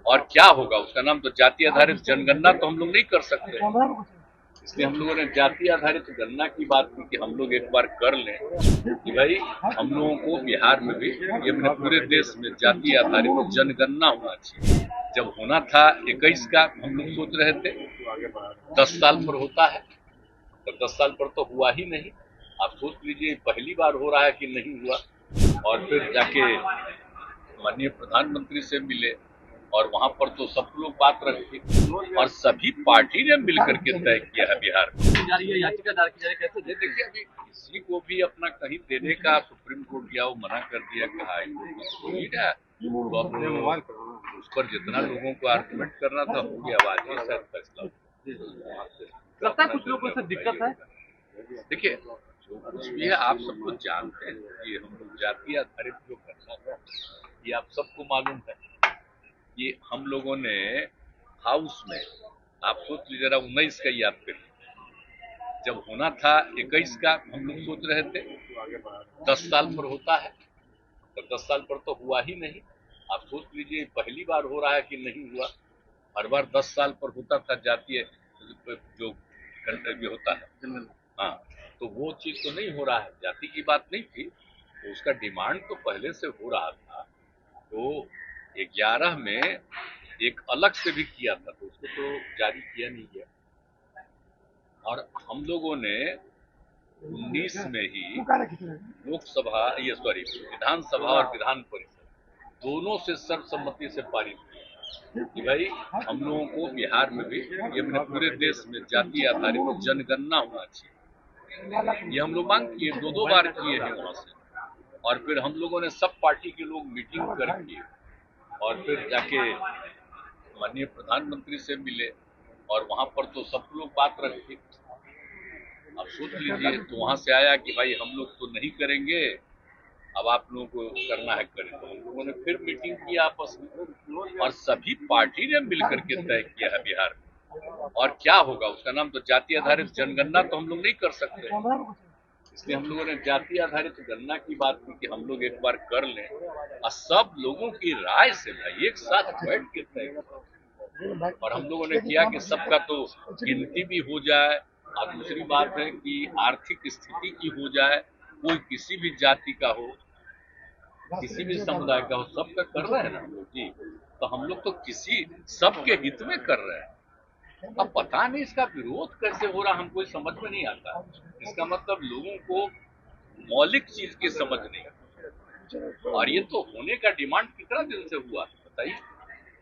और क्या होगा उसका नाम तो जाति आधारित जनगणना तो हम लोग नहीं कर सकते। इसलिए हम लोगों ने जाति आधारित गणना की बात की कि हम लोग एक बार कर लें कि भाई हम लोगों को बिहार में भी ये अपने पूरे देश में जाति आधारित जनगणना होना चाहिए। जब होना था 21 का हम लोग सोच रहे थे 10 साल पर होता है, तो 10 साल पर तो हुआ ही नहीं। आप सोच लीजिए पहली बार हो रहा है कि नहीं हुआ। और फिर जाके माननीय प्रधानमंत्री से मिले और वहां पर तो सब लोग बात रखे और सभी पार्टी ने मिलकर के तय किया है बिहार में। याचिका दायर की जा रही है, कैसे देखिए अभी किसी को भी अपना कहीं देने का सुप्रीम कोर्ट गया वो मना कर दिया कि हाई कोर्ट है तो अब उस पर जितना लोगों को आर्गुमेंट करना था हो गया, आवाज ही शायद फैसला लगता है कुछ लोगों को दिक्कत है। देखिए जो कुछ भी है आप सब कुछ जानते हैं कि हम लोग जाति आधारित जो करना था ये आप सबको मालूम है। ये हम लोगों ने हाउस में आप सोच लीजिए जरा 19 का याद करिए, जब होना था 21 का हम लोग सोच रहे थे 10 साल पर होता है, तो 10 साल पर तो हुआ ही नहीं। आप सोच लीजिए पहली बार हो रहा है कि नहीं हुआ। हर बार 10 साल पर होता था जातीय जो गणतव्य होता है। हाँ, तो वो चीज तो नहीं हो रहा है, जाति की बात नहीं थी तो उसका डिमांड तो पहले से हो रहा था। तो 11 में एक अलग से भी किया था तो उसको तो जारी किया नहीं गया। और हम लोगों ने 19 में ही लोकसभा ये सॉरी विधानसभा और विधान परिषद दोनों से सर्वसम्मति से पारित किया कि भाई हम लोगों को बिहार में भी ये अपने पूरे देश में जाति आधारित जनगणना होना चाहिए। ये हम लोग मांग किए, दो बार किए हैं वहां से। और फिर हम लोगों ने सब पार्टी के लोग मीटिंग करके और फिर जाके माननीय प्रधानमंत्री से मिले और वहां पर तो सब लोग बात रखे। अब सोच लीजिए तो वहां से आया कि भाई हम लोग तो नहीं करेंगे, अब आप लोगों को करना है करें। तो हम लोगों ने फिर मीटिंग की आपस में और सभी पार्टी ने मिलकर के तय किया है बिहार में। और क्या होगा उसका नाम तो जाति आधारित जनगणना तो हम लोग नहीं कर सकते। इसलिए हम लोगों ने जाति आधारित गणना की बात की कि हम लोग एक बार कर लें और सब लोगों की राय से भाई एक साथ बैठ के तय करें। और हम लोगों ने किया कि सबका तो गिनती भी हो जाए और दूसरी बात है कि आर्थिक स्थिति की हो जाए, कोई किसी भी जाति का हो किसी भी समुदाय का हो, सबका कर रहे हैं ना हम लोग जी। तो हम लोग तो किसी सबके हित में कर रहे हैं। अब पता नहीं इसका विरोध कैसे हो रहा हमको समझ में नहीं आता। इसका मतलब लोगों को मौलिक चीज की समझ नहीं। और ये तो होने का डिमांड कितना दिन से हुआ बताइए।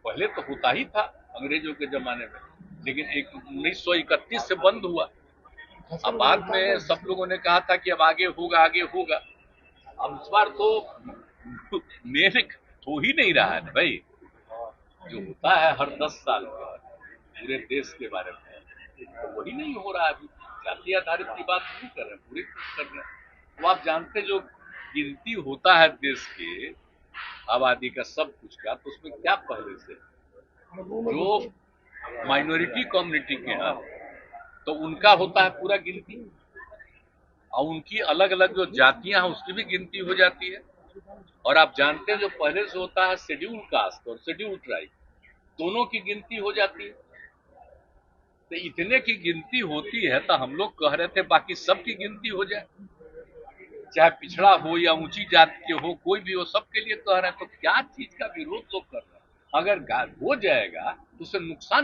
पहले तो होता ही था अंग्रेजों के जमाने में, लेकिन 1931 से बंद हुआ। अब बाद में सब लोगों ने कहा था कि अब आगे होगा आगे होगा। अब इस बार तो मेरे हो ही नहीं रहा है ना भाई। जो होता है हर 10 साल में पूरे देश के बारे में तो वही नहीं हो रहा है। अभी जाति आधारित की बात नहीं कर रहे हैं, पूरी कर रहे हैं। तो आप जानते जो गिनती होता है देश के आबादी का सब कुछ का, तो उसमें क्या पहले से जो माइनॉरिटी कम्युनिटी के हैं तो उनका होता है पूरा गिनती और उनकी अलग अलग जो जातियां हैं उसकी भी गिनती हो जाती है। और आप जानते हैं जो पहले से होता है शेड्यूल कास्ट और शेड्यूल ट्राइब दोनों की गिनती हो जाती है। तो इतने की गिनती होती है तो हम लोग कह रहे थे बाकी सब की गिनती हो जाए, चाहे पिछड़ा हो या ऊंची जाति के हो, कोई भी हो, सबके लिए कह रहे हैं। तो क्या चीज का विरोध लोग कर रहे हैं। अगर हो जाएगा तो उससे नुकसान